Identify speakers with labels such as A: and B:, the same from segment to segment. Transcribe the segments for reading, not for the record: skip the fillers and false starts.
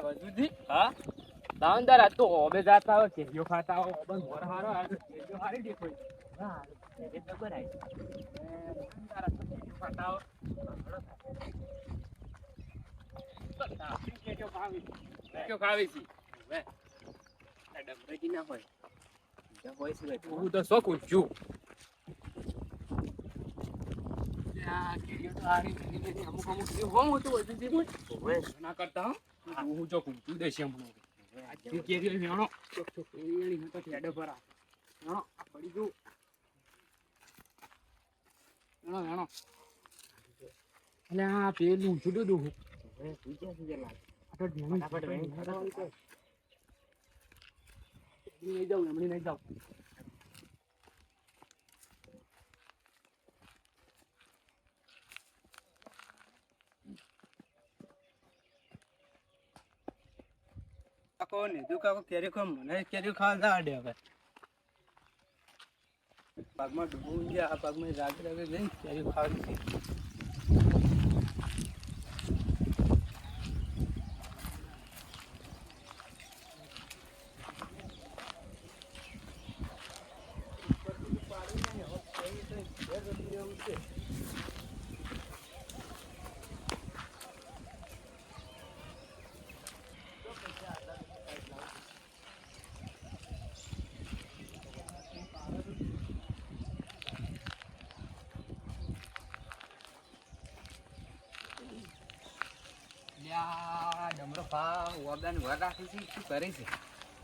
A: બધુંથી
B: હા
A: દાવનદાર આ તો ઓબે જાતા હોય કેરીઓ ખાતા હોય ઓબન મોર હારો આ તો કેરીઓ હારી દેખો હા એ ખબર આવી દાવનદાર આ તો કેરીઓ ખાતા હોય કેરીઓ ખાવી છે હવે આ ડબરેજી ના હોય બીજા હોય છે હું તો શોખું છું આ કેરીઓ તો હારી નથી અમુક અમુક જે હોમ હતું બધું જે હોય ના કરતા હું જો તું દેશે હમણાં આ કેરીઓ વેણો ચોક ચોક એની હું તો ઠેડો પર આ વેણો આ પડી ગયું વેણો વેણો એટલે આ પેલું છૂટું દઉં હવે તું ક્યાં સુધી લાગે આ તો ફટાફટ વેણી નહીં જાઉં એમની નહીં જાઉં
B: કાકો કેરી ખાવ મને કેરી ખાવા આડે હવે પગમાં ડૂબું છે આ પગમાં રાગે રાગે જઈને કેરી ખાવાની છે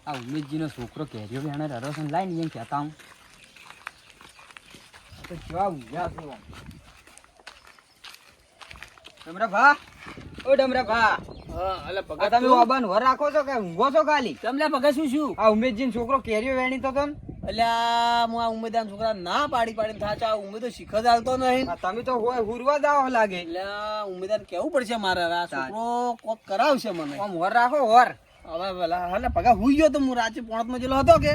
A: આ ઉમેશજીનો છોકરો કેરીઓ બેને રરોશન લાઈને એમ કહેતા હું તો કેવા ઊંઘ્યા છો ડમરા ઓ ડમરા ભા અલે પગા તમે ઓબાન વર રાખો છો કે ઊંઘો છો ખાલી તમને પગા શું આ ઉમેશજીનો છોકરો કેરીઓ વેણી તો તન
C: અલ્યા હું આ ઉમેદાન છોકરા ના પાડીને થાચા આ ઉમેદ તો શીખ જ હાલતો નહીં
A: તમે તો હોય હુરવા દાવ લાગે
C: એટલે ઉમેદાન કેવું પડશે મારે આ છોકરો કોક કરાવશે મને
A: આમ વર રાખો વર
C: હવે ભલા હાલે પગા હુઈ ગયો તો હું રાતે પોણતમાં જેલો હતો કે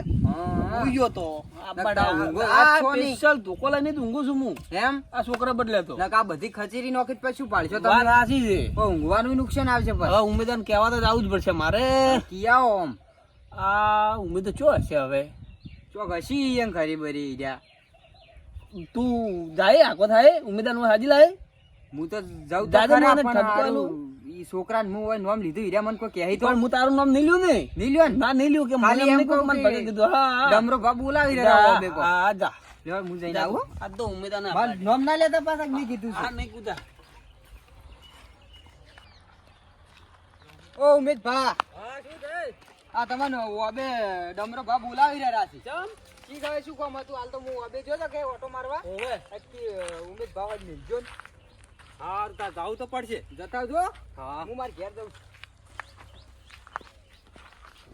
C: હુઈ ગયો તો આ સ્પેશિયલ ધોકો લઈને જ ઊંઘું છું હું
A: એમ
C: આ છોકરા બદલે તો
A: આ બધી ખચેરી નોખી પછી શું પાડશો
C: વાત સાચી છે
A: ઊંઘવાનું નુકસાન આવશે
C: હવે ઉમેદાન કહેવા તો જવું જ પડશે મારે
A: કિયાઓ આમ
C: આ ઉમેદ તો ચો હશે હવે
A: ચોક હસી એમ ખરી બરી રહ્યા
C: તું જાય આખો થાય ઉમેદાન હાજી લાય
A: હું તો જાઉં
C: દાદા મને
A: તો
C: ઠપકાનું
A: ઈ છોકરાને હું હોય નામ લીધું હીરા મને કોઈ કહે તો
C: પણ હું તારું નામ નહીં લ્યું ને
A: નહીં લ્યો ને
C: ના નહીં લ્યું કે
A: ખાલી એમ કહું
C: મને
A: કે
C: પગે કીધું હા
A: ડમરો બાબુ બોલાવી રહ્યા બેકો
C: હા જા
A: લ્યો હું જઈને આવું
C: આ તો ઉમેદા ના
A: માર નામ ના લેતા પાછા મેં કીધું છે
C: હા નહીં કૂદા
A: ઓ ઉમેશ ભા
C: હા શું થાય
A: આ તમને ઓબે ડમરો બા બોલાવી રહ્યા છે
C: ચમ
A: કી કહે શું કામ હતું હાલ તો હું ઓબે જો તો કે ઓટો મારવા
C: ઓવે
A: અટકી ઉમેશ ભા જ મિલજો ને
C: હા તા જાવ તો પડશે
A: જતા જો
C: હા
A: હું માર ઘેર જાઉં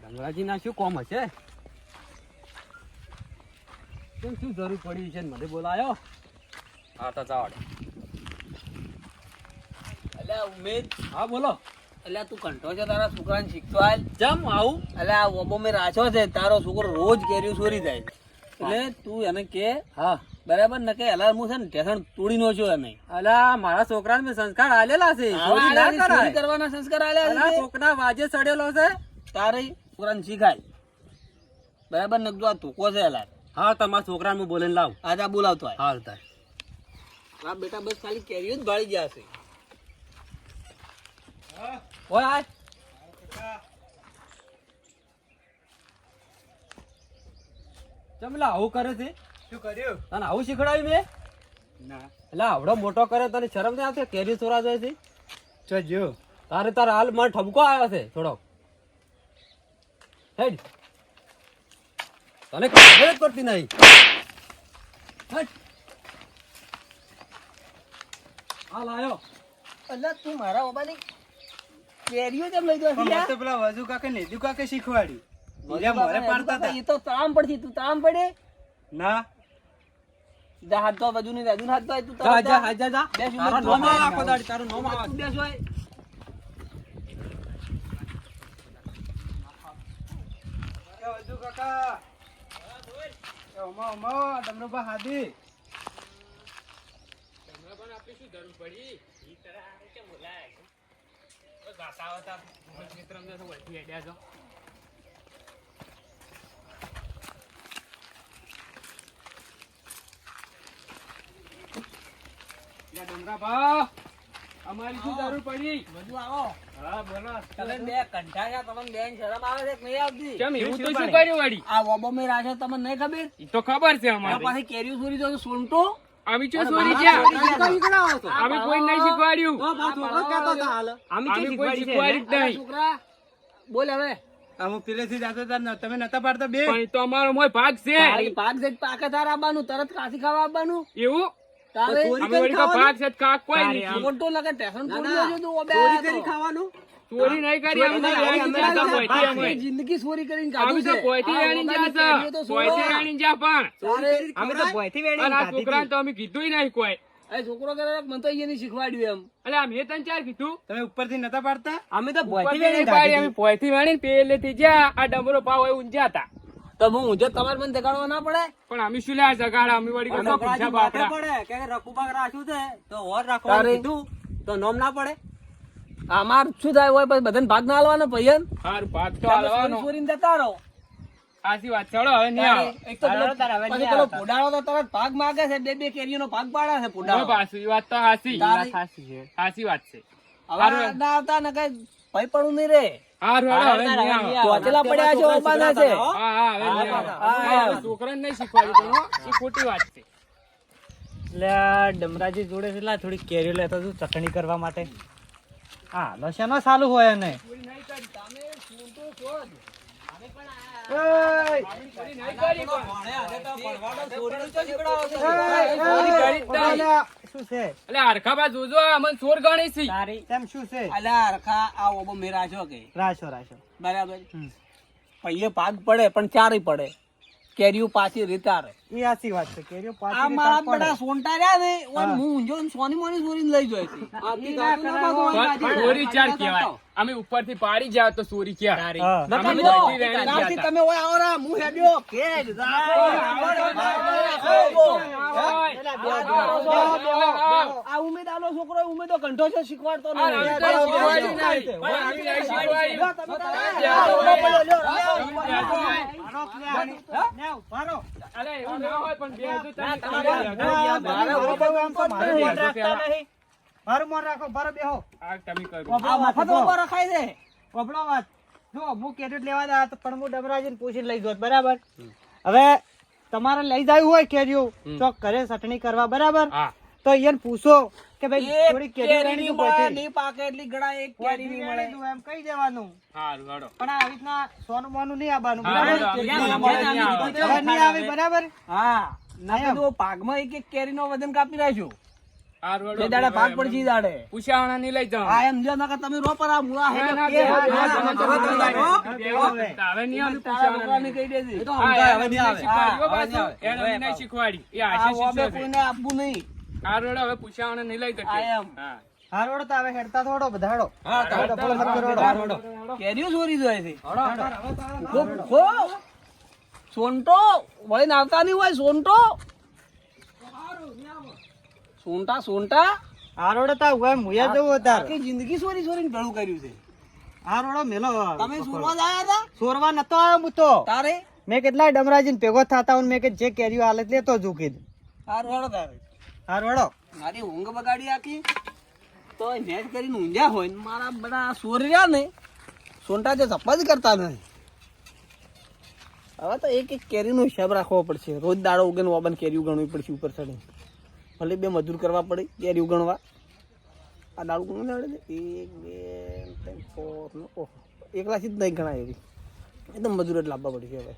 C: ગંગાજી ના શું કોમ હશે કેમ શું જરૂર પડી છે મને બોલાયો
A: હા તો જાવ
C: અલ્યા ઉમેદ હા બોલો અલ્યા તું કંઠો છે તારા છોકરાને શીખતો હાલ જમ આવું અલ્યા આ ઓબો મેં રાખ્યો છે તારો છોકરો રોજ કેરીઓ ચોરી જાય એટલે તું એને કે
A: હા
C: બરાબર ને કે અલાર હું છે ને ટેશન તોડી નો છો એને
A: અલા મારા છોકરાને મેં સંસ્કાર આલેલા છે ચોરી ના
C: ચોરી
A: કરાય
C: કરવાના સંસ્કાર આલ્યા
A: અલા
C: છે
A: કોકના વાજે સડેલો છે
C: તારે છોકરાને શીખાય બરાબર ને જો આ ધોકો છે અલાર
A: હા તમારા છોકરાને હું બોલીને લાવ
C: આજા બોલાવતો હોય
A: હાલ તાર
C: આ બેટા બસ ખાલી કેરીઓ જ ભાળી ગયા છે
A: ઓય આય ચમલા આવું કરે છે
B: શું કર્યું
A: તને આવું શીખડાવ્યું મેં
B: ના
A: એટલે આવડો મોટો કરે તને શરમ નહીં આવતી કેરી ચોરા જાય છે
B: ચો જો
A: તારે હાલ મને ઠપકો આવ્યો છે થોડો હેડ તને ખબર જ પડતી નહીં હેડ હાલ આવ્યો
C: અલ્યા તું મારા ઓબાની કેરીઓ કેમ લઈ દો
B: મને તો પેલા વજુ કાકે નેદુ કાકે શીખવાડ્યું બીજા મોરે પાડતા હતા
C: એ તો તામ પડતી તું તામ પડે
B: ના
C: સીધા હાથ તો બાજુ ની બાજુ હાથ તો તું
A: જા જા જા જા
C: બેસ
A: તારો
C: ઉમેશ,
A: નામ
C: બેસ.
A: આખો દાડી તારું નામ આવે
C: તું બેસ હોય
B: એ વજુ કાકા એ ઓમો ઓમો તમને બા હાદી
A: ગાતા આવતા ખેતર અંદર તો વળથી હેડ્યા છો. યા ડમરાભા, અમારી શું જરૂર પડી?
C: બધું આવો.
A: હા બોલો.
C: તમે બે કંઠાયા, તમને બેન શરમ આવે છે કે નહીં આવતી?
A: કેમ એવું તો શું કર્યું વળી?
C: આ ઓબો મેં રાજો તમને નહીં ખબર?
A: ઈ તો ખબર છે
C: આ
A: અમારે.
C: પાછી કેરીઓ ચોરી તો સોનટો.
A: અમે શું ચોરી ગયા? અમે કોઈ નહીં શીખવાડ્યું. અમે કોઈ શીખવાડ્યું જ નહીં.
C: છોકરા બોલ હવે.
B: હું પેલેથી જાતો હતા, તમે નતા પાડતા બે.
A: પણ ઈ તો અમારો મોય ભાગ છે.
C: તારી પાક છે પાકે તાર આવવાનું, તરત કાશી ખાવા આવવાનું.
A: એવું
C: તારે
A: અમે વળી કા ભાગ છે કાક કોઈ નહીં.
C: મોટો લગે ટેશન તોડી દેજો તું ઓબે ચોરી કરી ખાવાનું.
A: ચોરી નહીં કરી. અમે તો વેણી જ્યાં હતા પોયથી અમે.
C: જિંદગી ચોરી કરીને
A: અમે
C: કાઢું
A: તો
C: છે.
A: પોયથી
C: આ
A: વેણી
C: ઓબાની
A: જ્યાં
C: કેરીઓ તો
A: હતા. પોયથી
C: છોડો.
A: વેણી જ્યાં પણ.
C: તારે
A: અને આ છોકરાને તો અમે કીધું નહીં કોઈ.
C: એ છોકરો કરે મને તો અહીંયા નહીં શીખવાડ્યું એમ.
A: એટલે આ મેં તને ચાર કીધું.
B: તમે ઉપરથી નતા પાડતા.
C: અમે તો
A: ઉપરથી નહીં પાડી, અમે પોયથી વેણીને પેલેથી જ્યાં આ ડમરો પાવ હોય ઊંઝા હતા.
C: તો હું ઊંઝો તમારે મને દેખાડવા ના પડે.
A: પણ અમે શું લ્યા જગાડા? અમે વળી કશા પૂછ્યા બાપડા.
C: તારે તો નોમ ના પડે. અમાર શું થાય હોય પછી બધાને ભાગ ના આલવાનો પૈયન.
A: હારું ભાગ તો આલવાનો.
C: ચોરીને જતા રહો.
A: સાચી વાત. ચલો હવે નહીં આવે.
C: એક તો પછી પેલો પોડાળો તો તરત ભાગ માંગે છે, બે બે કેરીઓનો ભાગ પાડે છે
A: હવે
C: પોડાળો.
A: પાછું ઈ વાત તો હાચી.
C: તારી-
A: સાચી વાત છે.
C: હવે ના આવતા ને કઈ ભય પડવું નહીં રે.
A: હારું હેડો, હવે નહીં આવે.
C: ટોચલા પડ્યા છે ઓબાના છે.
A: હા હા હવે નહીં આવે.
C: હા.
A: હવે છોકરાને નહીં શીખવાડ્યું પણ હો, એ ખોટી વાત છે.
D: એટલે આ ડમરાજી જોડે છે એટલે થોડી કેરી લેતો હતું ચટણી કરવા માટે. હા લસણો સાલું હોય એને. શું છે
A: એટલે હરખાબા જોજો, અમને ચોર ગણી છે.
D: તારી તેમ શું છે?
C: અલ્યા હરખા આ ઓબો મેરા છો કે
D: રાશો રાશો.
C: બરાબર. પૈયે ભાગ પડે પણ ચારે પડે. કેરીઓ પાછી રીતારે.
D: એ સાચી વાત છે. કેરીઓ
C: આ
D: પાછી
C: મારા
D: પડે.
C: બધા સોંટા રહ્યા ને ઓય હું ઊંઝો ને સોની મોની ચોરીને લઈ જાય છે. આથી ગાતું ના પાડો હોય
A: પણ
C: બાજી.
A: ચોરી ચાર કહેવાય. અમે ઉપરથી પાડી જાવ તો ચોરી ક્યાં?
D: હા.
C: નકર
A: અમે
C: જો,
A: બધી વેણી
C: ત્યારથી
A: ગયા
C: તમે ઓય આવો રા, હું હેડ્યો. કે જ રાખો. આ ઉમેદ આલો છોકરો ઉમેદો કંઠો છે શીખવાડતો
A: આ
C: નહીં.
A: અમે તો શીખવાડ્યું નહીં. પણ અમે નહીં શીખવાડ્યું. અરે એવું ના હોય પણ બે હજુ તમે
D: મારું મોન રાખો, બારો બેહો.
A: આ તમે કરો.
C: આ મફત ઉભો રખાય છે.
D: વફડો વાત. જો હું કેરીઓ લેવા દા તો પણ હું ડમરાજીને પૂછીને લઈ જોત બરાબર. હવે તમારે લઈ જવું હોય કેરીઓ ચોક ઘરે ચટણી કરવા બરાબર,
A: હા
D: તો એને પૂછો કે ભાઈ
C: એક
D: થોડી
C: કેરી
D: કેરીઓ
C: નહીં
D: લેણી તો
C: મળે,
D: પહોંચી.
C: નહીં પાકે એટલી ગળા એક કેરી નહીં મળે.
D: તું એમ કહી દેવાનું.
A: હારું હેડો.
D: પણ આવી રીતના સોનું મોનું નહીં આવવાનું
A: હા,
D: બરાબર.
A: હેડો, અમે
C: ત્યાં
A: તો
C: મળે
A: નહીં આવે.
D: હવે નહીં આવે બરાબર.
C: હા ના
D: એમ.
C: કીધું પાકમાં એક એક કેરીનો વજન કાપી રાખ્યું.
A: હારું હેડો.
C: બે દાડા ભાગ પડશે ઈ દાડે.
A: પૂછાવાના નહીં લઈ જાઓ.
C: આ એમ જો નકર તમે રો પર આ મુળા
A: ના,
C: હેડો
A: ના,
C: કે
A: બેહો,
C: હા,
A: બેહો,
C: હા,
A: તમે
C: હા,
A: તો
C: હા,
A: બધા
C: હા,
A: બેહો.
C: હા,
A: બેહો.
C: હવે.
A: હવે નહીં આવે
C: તારા
A: પૂછાવાના
C: છોકરાને
A: નહીં.
C: કહી દેજે.
A: હા, એને નહીં શીખવાડ્યું હો પાછું.
C: હવે
A: એને અમે નહીં શીખવાડી. એ
C: આ
A: આશીષ
C: ઓબે
A: છે.
C: કોઈને આપવું નહીં.
A: હારું હેડો, હવે પૂછાવાના નહીં લઈ જશે.
C: આ એમ.
A: હા.
D: હારોડો તો હવે હેડતા થોડો બધા હેડો.
C: હા,
D: હેડો, બોલો મત કરો, હેડો.
C: કેરીઓ ચોરી જાય છે. ખો, ખો. સોનટો વળીને આવતા નહીં હોય સોનટો. સોનટા સોનટા
D: હારોડો તો હવે મુયા જવું હતા.
C: આખી જિંદગી ચોરી ચોરીને ભેળું કર્યું છે.
D: હારોડો મેલો.
C: તમે સુરવા જ આયા હતા
D: સોરવા નતો આવ્યો હું તો.
C: તારે
D: મેં કેટલાય ડમરાજીને ભેગો થતા હું મેં કે જે કેરીઓ હાલત લેતો જુ કીધું.
C: હારું હાલો તારે
D: હારોડો.
C: મારી ઊંઘ બગાડી આખી તો મેચ કરીને ઊંઝા હોય ને મારા બધા સોરી રહ્યા ને સોનટા જે ધપ્પા જ કરતા નહીં. હવે તો એક એક કેરીનો હિસાબ રાખવો પડશે. રોજ દાડો ઉગીને ઓબન કેરીઓ ગણવી પડશે ઉપર ચડી. ભલે બે મજૂર કરવા પડે કેરીઓ ગણવા. આ દાડું ગણવું દાડે ને 1 2 3 4 ઓહો એકલાથી જ નહીં ગણાય એવી. એકદમ મજૂર જ લાવવા પડશે હવે.